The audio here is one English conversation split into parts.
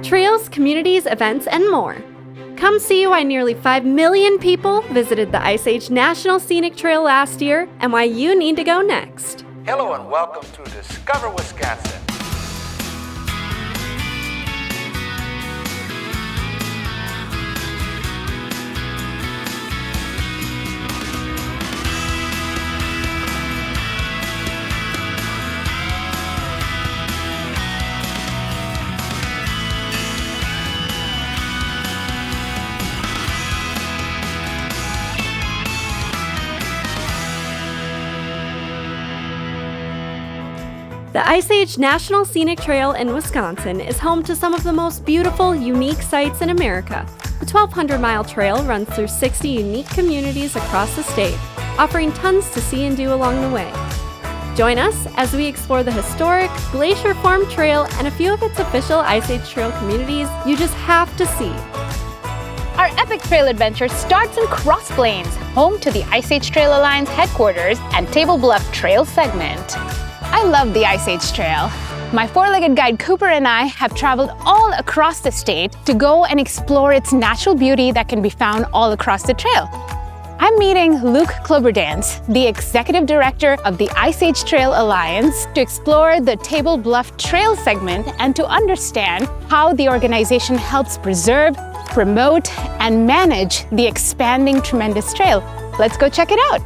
trails, communities, events, and more. Come see why nearly 5 million people visited the Ice Age National Scenic Trail last year and why you need to go next. Hello and welcome to Discover Wisconsin. The Ice Age National Scenic Trail in Wisconsin is home to some of the most beautiful, unique sites in America. The 1,200-mile trail runs through 60 unique communities across the state, offering tons to see and do along the way. Join us as we explore the historic, glacier-formed trail and a few of its official Ice Age Trail communities you just have to see. Our epic trail adventure starts in Cross Plains, home to the Ice Age Trail Alliance headquarters and Table Bluff Trail segment. I love the Ice Age Trail. My four-legged guide Cooper and I have traveled all across the state to go and explore its natural beauty that can be found all across the trail. I'm meeting Luke Kloberdans, the executive director of the Ice Age Trail Alliance, to explore the Table Bluff Trail segment and to understand how the organization helps preserve, promote, and manage the expanding tremendous trail. Let's go check it out.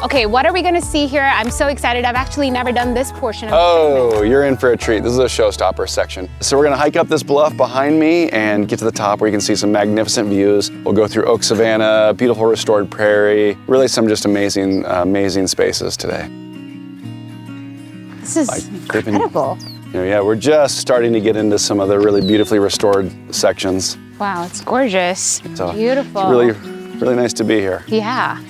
Okay, what are we gonna see here? I'm so excited. I've actually never done this portion of the segment. You're in for a treat. This is a showstopper section. So we're gonna hike up this bluff behind me and get to the top where you can see some magnificent views. We'll go through oak savanna, beautiful restored prairie, really some just amazing, amazing spaces today. This is incredible. Yeah, we're just starting to get into some of the really beautifully restored sections. Wow, it's gorgeous. So beautiful. It's really nice to be here. Yeah.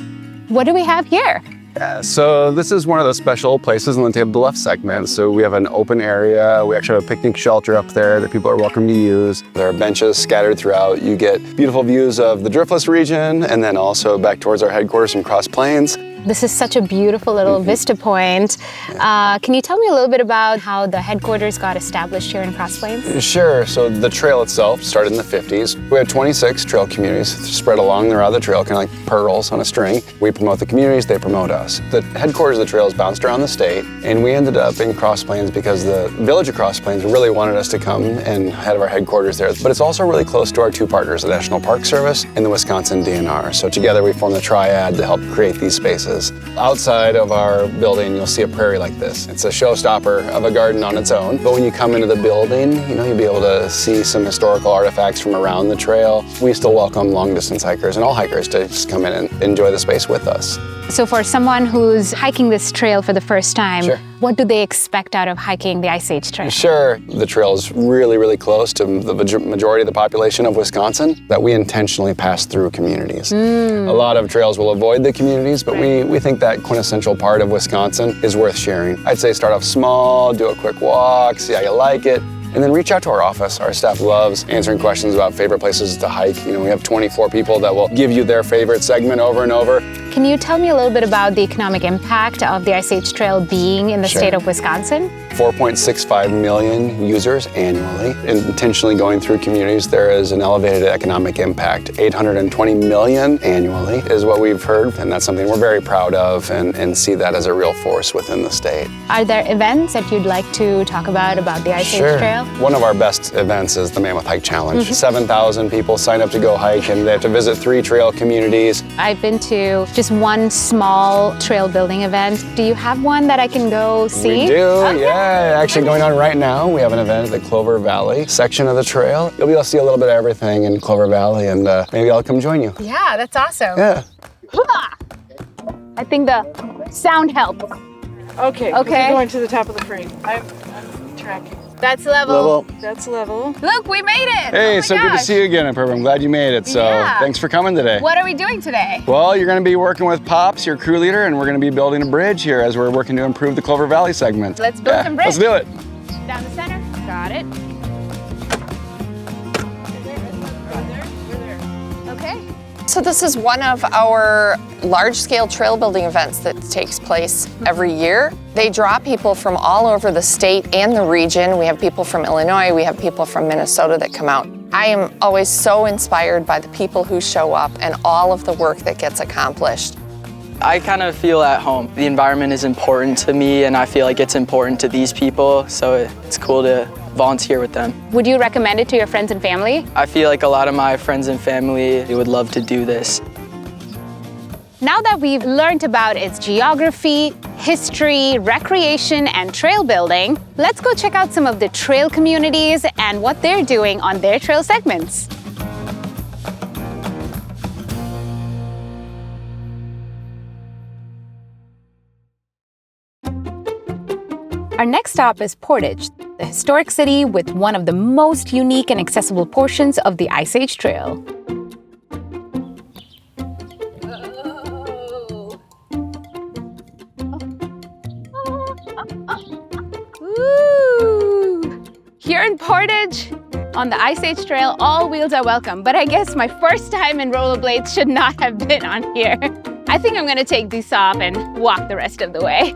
What do we have here? Yeah, so this is one of the special places in the Table Bluff segment. So we have an open area. We actually have a picnic shelter up there that people are welcome to use. There are benches scattered throughout. You get beautiful views of the Driftless region and then also back towards our headquarters in Cross Plains. This is such a beautiful little vista point. Can you tell me a little bit about how the headquarters got established here in Cross Plains? Sure. So the trail itself started in the 50s. We had 26 trail communities spread along the route of the trail, kind of like pearls on a string. We promote the communities, they promote us. The headquarters of the trails bounced around the state, and we ended up in Cross Plains because the village of Cross Plains really wanted us to come and have our headquarters there. But it's also really close to our two partners, the National Park Service and the Wisconsin DNR. So together we form the triad to help create these spaces. Outside of our building, you'll see a prairie like this. It's a showstopper of a garden on its own. But when you come into the building, you'll be able to see some historical artifacts from around the trail. We still welcome long-distance hikers and all hikers to just come in and enjoy the space with us. So for someone who's hiking this trail for the first time, Sure. What do they expect out of hiking the Ice Age Trail? Sure, the trail is really, really close to the majority of the population of Wisconsin, that we intentionally pass through communities. A lot of trails will avoid the communities, but we think that quintessential part of Wisconsin is worth sharing. I'd say start off small, do a quick walk, see how you like it, and then reach out to our office. Our staff loves answering questions about favorite places to hike. We have 24 people that will give you their favorite segment over and over. Can you tell me a little bit about the economic impact of the Ice Age Trail being in the Sure. state of Wisconsin? 4.65 million users annually. Intentionally going through communities, there is an elevated economic impact. 820 million annually is what we've heard, and that's something we're very proud of and see that as a real force within the state. Are there events that you'd like to talk about the Ice Age Trail? One of our best events is the Mammoth Hike Challenge. 7,000 people sign up to go hike, and they have to visit 3 trail communities. I've been to just one small trail building event. Do you have one that I can go see? We do, Okay. yeah. Actually going on right now, we have an event at the Clover Valley section of the trail. You'll be able to see a little bit of everything in Clover Valley, and maybe I'll come join you. Yeah, that's awesome. Yeah. I think the sound helps. Okay. Okay. We're going to the top of the frame. I'm tracking. That's level. That's level. Look, we made it. Hey, Oh my so good to gosh. see you again, Apurba. I'm glad you made it. So Yeah. thanks for coming today. What are we doing today? Well, you're going to be working with Pops, your crew leader, and we're going to be building a bridge here as we're working to improve the Clover Valley segment. Let's build some bridge. Let's do it. Down the center. Got it. Okay. So this is one of our large-scale trail building events that takes place every year. They draw people from all over the state and the region. We have people from Illinois, we have people from Minnesota that come out. I am always so inspired by the people who show up and all of the work that gets accomplished. I kind of feel at home. The environment is important to me, and I feel like it's important to these people, so it's cool to volunteer with them. Would you recommend it to your friends and family? I feel like a lot of my friends and family would love to do this. Now that we've learned about its geography, history, recreation, and trail building, let's go check out some of the trail communities and what they're doing on their trail segments. Our next stop is Portage, the historic city with one of the most unique and accessible portions of the Ice Age Trail. Woo! Here in Portage, on the Ice Age Trail, all wheels are welcome, but I guess my first time in rollerblades should not have been on here. I think I'm gonna take these off and walk the rest of the way.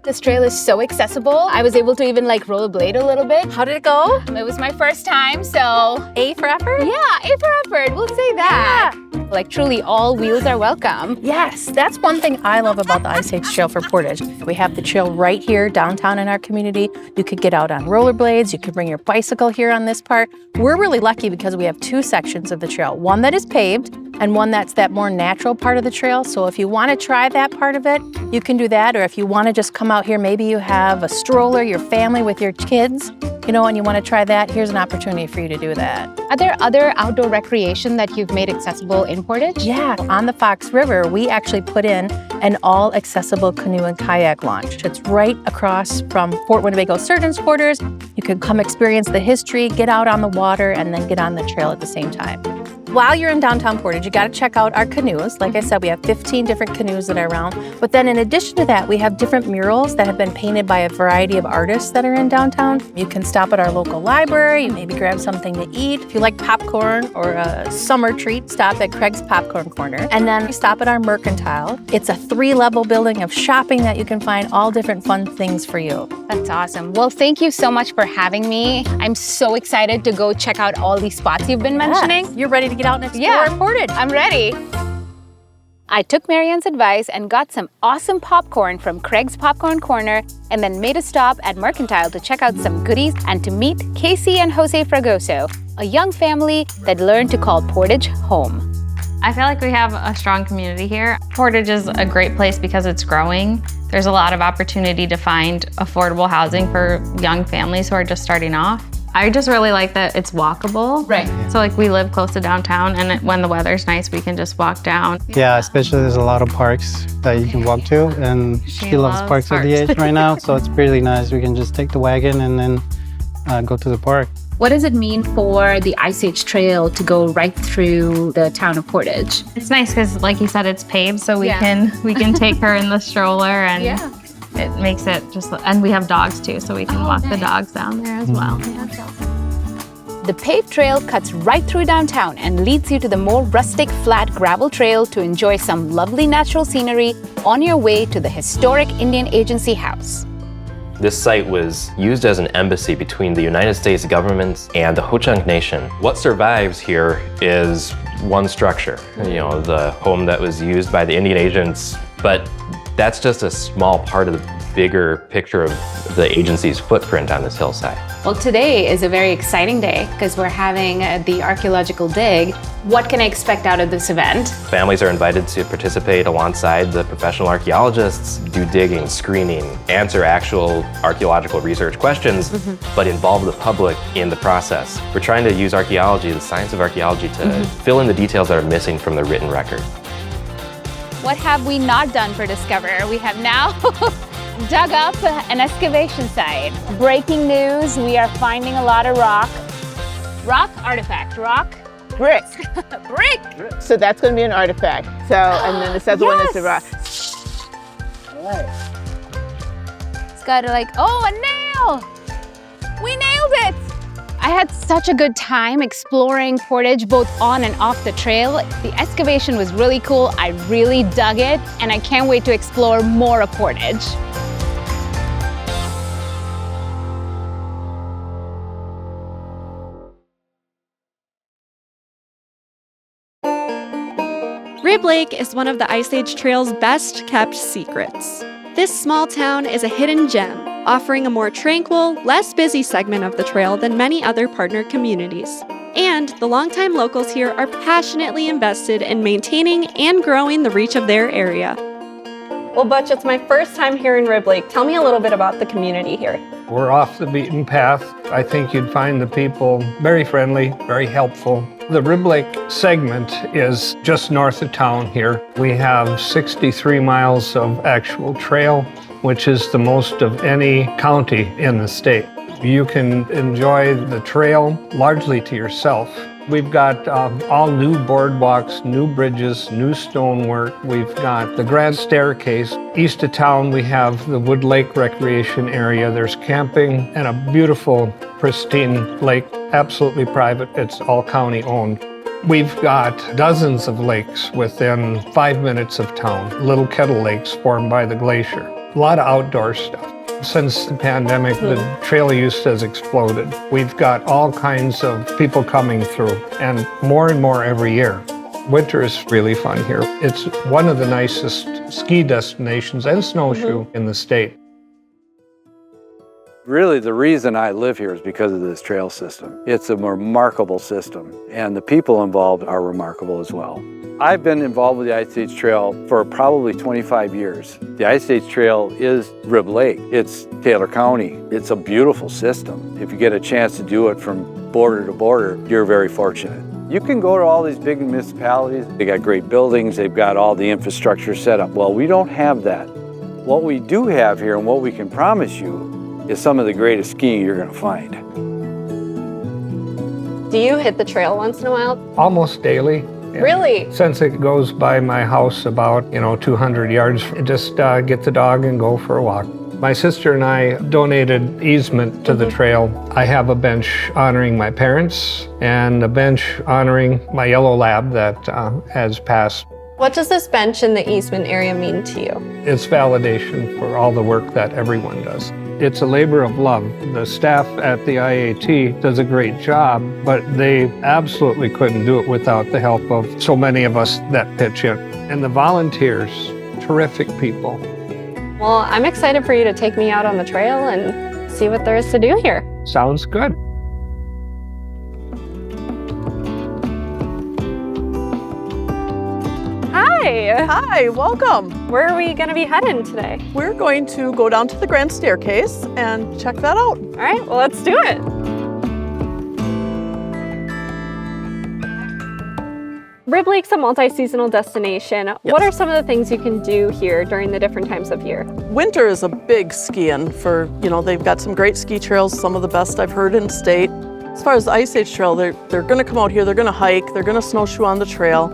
This trail is so accessible. I was able to even rollerblade a little bit. How did it go? It was my first time, so A for effort? yeah, A for effort, we'll say that. Like truly all wheels are welcome. Yes, that's one thing I love about the Ice Age Trail for Portage. We have the trail right here downtown in our community. You could get out on rollerblades, you could bring your bicycle here on this part. We're really lucky because we have two sections of the trail, one that is paved and one that's that more natural part of the trail. So if you want to try that part of it, you can do that. Or if you want to just come out here, maybe you have a stroller, your family with your kids, you know, and you want to try that, here's an opportunity for you to do that. Are there other outdoor recreation that you've made accessible in Portage? Yeah, on the Fox River, we actually put in an all-accessible canoe and kayak launch. It's right across from Fort Winnebago Surgeon's Quarters. You can come experience the history, get out on the water, and then get on the trail at the same time. While you're in downtown Portage, you got to check out our canoes. Like I said, we have 15 different canoes that are around. But then in addition to that, we have different murals that have been painted by a variety of artists that are in downtown. You can stop at our local library, maybe grab something to eat. If you like popcorn or a summer treat, stop at Craig's Popcorn Corner. And then you stop at our Mercantile. It's a 3-level building of shopping that you can find all different fun things for you. That's awesome. Well, thank you so much for having me. I'm so excited to go check out all these spots you've been mentioning. Yes, you're ready to get out and explore Portage. I'm ready. I took Marianne's advice and got some awesome popcorn from Craig's Popcorn Corner and then made a stop at Mercantile to check out some goodies and to meet Casey and Jose Fragoso, a young family that learned to call Portage home. I feel like we have a strong community here. Portage is a great place because it's growing. There's a lot of opportunity to find affordable housing for young families who are just starting off. I just really like that it's walkable. Right. So we live close to downtown, and when the weather's nice, we can just walk down. Yeah, especially there's a lot of parks that you can walk to, and she loves parks at the age right now, so it's really nice. We can just take the wagon and then go to the park. What does it mean for the Ice Age Trail to go right through the town of Portage? It's nice because, like you said, it's paved, so we can take her in the stroller, and it makes it and we have dogs too, so we can walk the dogs down there as well. The paved trail cuts right through downtown and leads you to the more rustic, flat gravel trail to enjoy some lovely natural scenery on your way to the historic Indian Agency House. This site was used as an embassy between the United States government and the Ho-Chunk Nation. What survives here is one structure, the home that was used by the Indian agents, but that's just a small part of the bigger picture of the agency's footprint on this hillside. Well, today is a very exciting day because we're having the archaeological dig. What can I expect out of this event? Families are invited to participate alongside the professional archaeologists, do digging, screening, answer actual archaeological research questions, but involve the public in the process. We're trying to use archaeology, the science of archaeology, to fill in the details that are missing from the written record. What have we not done for Discover? We have now dug up an excavation site. Breaking news, we are finding a lot of rock. Rock, artifact, rock, brick. brick. So that's going to be an artifact. So, and then this other one is a rock. It's got a nail. We nailed it. I had such a good time exploring Portage both on and off the trail. The excavation was really cool. I really dug it, and I can't wait to explore more of Portage. Rib Lake is one of the Ice Age Trail's best kept secrets. This small town is a hidden gem, offering a more tranquil, less busy segment of the trail than many other partner communities. And the longtime locals here are passionately invested in maintaining and growing the reach of their area. Well, Butch, it's my first time here in Rib Lake. Tell me a little bit about the community here. We're off the beaten path. I think you'd find the people very friendly, very helpful. The Rib Lake segment is just north of town here. We have 63 miles of actual trail, which is the most of any county in the state. You can enjoy the trail largely to yourself. We've got all new boardwalks, new bridges, new stonework. We've got the grand staircase. East of town, we have the Wood Lake Recreation Area. There's camping and a beautiful, pristine lake, absolutely private. It's all county owned. We've got dozens of lakes within 5 minutes of town, little kettle lakes formed by the glacier. A lot of outdoor stuff. Since the pandemic, the trail use has exploded. We've got all kinds of people coming through, and more every year. Winter is really fun here. It's one of the nicest ski destinations and snowshoe in the state. Really, the reason I live here is because of this trail system. It's a remarkable system, and the people involved are remarkable as well. I've been involved with the Ice Age Trail for probably 25 years. The Ice Age Trail is Rib Lake. It's Taylor County. It's a beautiful system. If you get a chance to do it from border to border, you're very fortunate. You can go to all these big municipalities. They got great buildings. They've got all the infrastructure set up. Well, we don't have that. What we do have here and what we can promise you is some of the greatest skiing you're going to find. Do you hit the trail once in a while? Almost daily. Yeah. Really? Since it goes by my house about, 200 yards, just get the dog and go for a walk. My sister and I donated easement to the trail. I have a bench honoring my parents and a bench honoring my yellow lab that has passed. What does this bench in the easement area mean to you? It's validation for all the work that everyone does. It's a labor of love. The staff at the IAT does a great job, but they absolutely couldn't do it without the help of so many of us that pitch in. And the volunteers, terrific people. Well, I'm excited for you to take me out on the trail and see what there is to do here. Sounds good. Hi. Hi, welcome. Where are we going to be heading today? We're going to go down to the grand staircase and check that out. All right, well, let's do it. Rib Lake's a multi-seasonal destination. Yes. What are some of the things you can do here during the different times of year? Winter is a big skiing for, they've got some great ski trails, some of the best I've heard in state. As far as the Ice Age Trail, they're going to come out here, they're going to hike, they're going to snowshoe on the trail.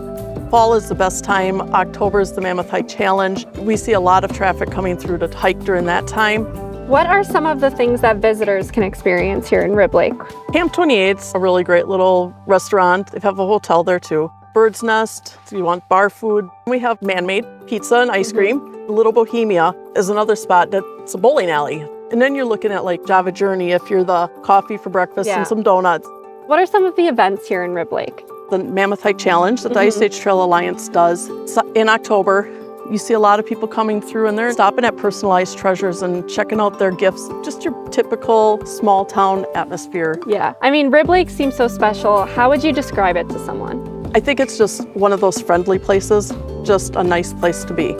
Fall is the best time. October is the Mammoth Hike Challenge. We see a lot of traffic coming through to hike during that time. What are some of the things that visitors can experience here in Rib Lake? Camp 28's a really great little restaurant. They have a hotel there too. Bird's Nest, if you want bar food. We have man-made pizza and ice cream. Little Bohemia is another spot that's a bowling alley. And then you're looking at like Java Journey if you're the coffee for breakfast and some donuts. What are some of the events here in Rib Lake? The Mammoth Hike Challenge that the Ice Age Trail Alliance does. In October, you see a lot of people coming through and they're stopping at Personalized Treasures and checking out their gifts. Just your typical small town atmosphere. Yeah, I mean, Rib Lake seems so special. How would you describe it to someone? I think it's just one of those friendly places, just a nice place to be.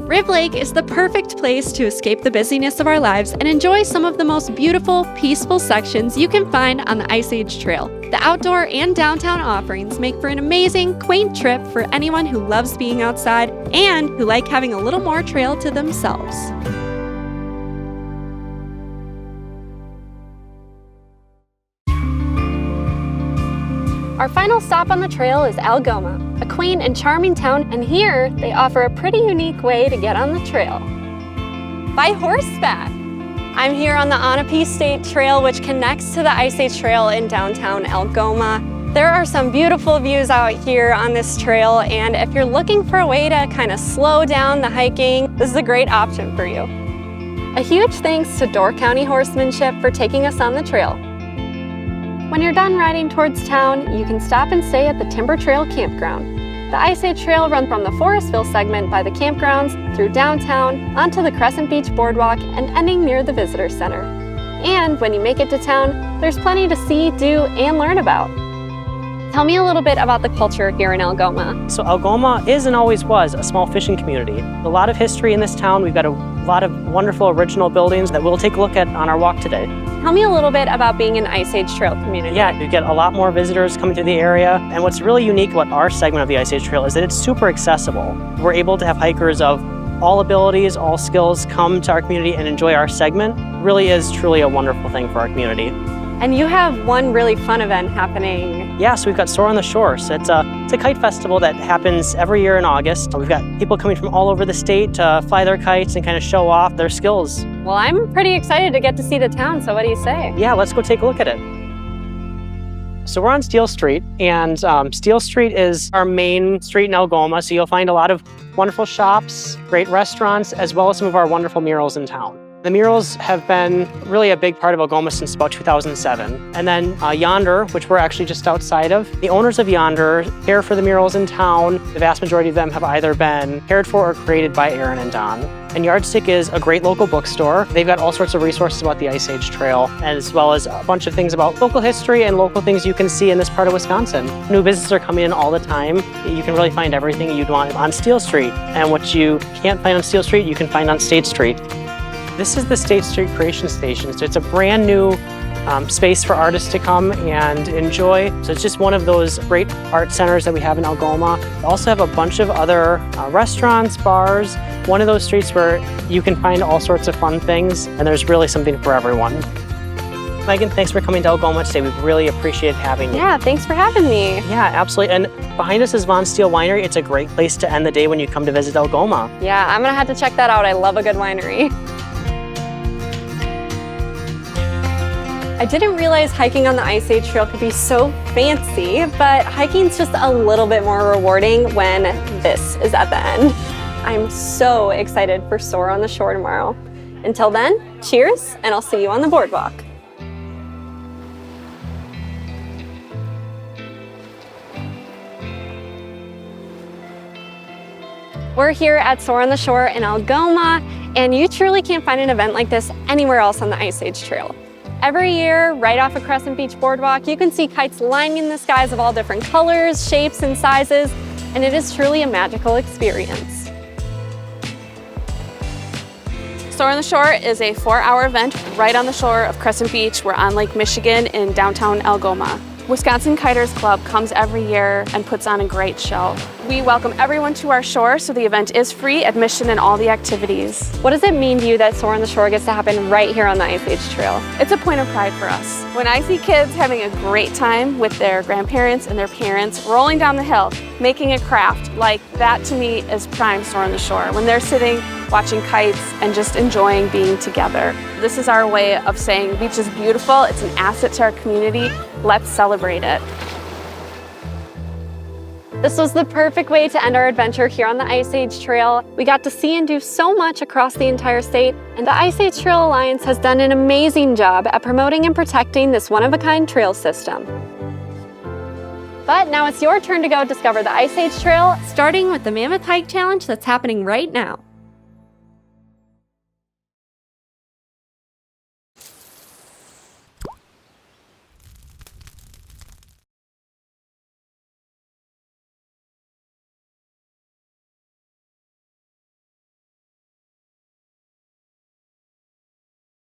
Rib Lake is the perfect place to escape the busyness of our lives and enjoy some of the most beautiful, peaceful sections you can find on the Ice Age Trail. The outdoor and downtown offerings make for an amazing, quaint trip for anyone who loves being outside and who like having a little more trail to themselves. Our final stop on the trail is Algoma, a quaint and charming town, and here they offer a pretty unique way to get on the trail. By horseback! I'm here on the Onepi State Trail, which connects to the Ice Age Trail in downtown Algoma. There are some beautiful views out here on this trail, and if you're looking for a way to kind of slow down the hiking, this is a great option for you. A huge thanks to Door County Horsemanship for taking us on the trail. When you're done riding towards town, you can stop and stay at the Timber Trail Campground. The Ice Age Trail runs from the Forestville segment by the campgrounds through downtown, onto the Crescent Beach Boardwalk, and ending near the Visitor Center. And when you make it to town, there's plenty to see, do, and learn about. Tell me a little bit about the culture here in Algoma. So Algoma is and always was a small fishing community. A lot of history in this town. We've got a lot of wonderful original buildings that we'll take a look at on our walk today. Tell me a little bit about being an Ice Age Trail community. Yeah, you get a lot more visitors coming to the area. And what's really unique about our segment of the Ice Age Trail is that it's super accessible. We're able to have hikers of all abilities, all skills come to our community and enjoy our segment. It really is truly a wonderful thing for our community. And you have one really fun event happening. Yeah, so we've got Soar on the Shore. So it's a kite festival that happens every year in August. We've got people coming from all over the state to fly their kites and kind of show off their skills. Well, I'm pretty excited to get to see the town, so what do you say? Yeah, let's go take a look at it. So we're on Steel Street, and Steel Street is our main street in Algoma, so you'll find a lot of wonderful shops, great restaurants, as well as some of our wonderful murals in town. The murals have been really a big part of Algoma since about 2007. And then Yonder, which we're actually just outside of, the owners of Yonder care for the murals in town. The vast majority of them have either been cared for or created by Aaron and Don. And Yardstick is a great local bookstore. They've got all sorts of resources about the Ice Age Trail, as well as a bunch of things about local history and local things you can see in this part of Wisconsin. New businesses are coming in all the time. You can really find everything you'd want on Steel Street. And what you can't find on Steel Street, you can find on State Street. This is the State Street Creation Station. So it's a brand new space for artists to come and enjoy. So it's just one of those great art centers that we have in Algoma. We also have a bunch of other restaurants, bars, one of those streets where you can find all sorts of fun things, and there's really something for everyone. Megan, thanks for coming to Algoma today. We really appreciate having you. Yeah, thanks for having me. Yeah, absolutely. And behind us is Von Steel Winery. It's a great place to end the day when you come to visit Algoma. Yeah, I'm gonna have to check that out. I love a good winery. I didn't realize hiking on the Ice Age Trail could be so fancy, but hiking's just a little bit more rewarding when this is at the end. I'm so excited for Soar on the Shore tomorrow. Until then, cheers, and I'll see you on the boardwalk. We're here at Soar on the Shore in Algoma, and you truly can't find an event like this anywhere else on the Ice Age Trail. Every year, right off of Crescent Beach Boardwalk, you can see kites lining the skies of all different colors, shapes, and sizes, and it is truly a magical experience. Soar on the Shore is a 4-hour event right on the shore of Crescent Beach. We're on Lake Michigan in downtown Algoma. Wisconsin Kiters Club comes every year and puts on a great show. We welcome everyone to our shore, so the event is free admission and all the activities. What does it mean to you that Soar on the Shore gets to happen right here on the Ice Age Trail? It's a point of pride for us. When I see kids having a great time with their grandparents and their parents rolling down the hill, making a craft, like that to me is prime Soar on the Shore. When they're sitting watching kites and just enjoying being together. This is our way of saying beach is beautiful, it's an asset to our community, let's celebrate it. This was the perfect way to end our adventure here on the Ice Age Trail. We got to see and do so much across the entire state, and the Ice Age Trail Alliance has done an amazing job at promoting and protecting this one-of-a-kind trail system. But now it's your turn to go discover the Ice Age Trail, starting with the Mammoth Hike Challenge that's happening right now.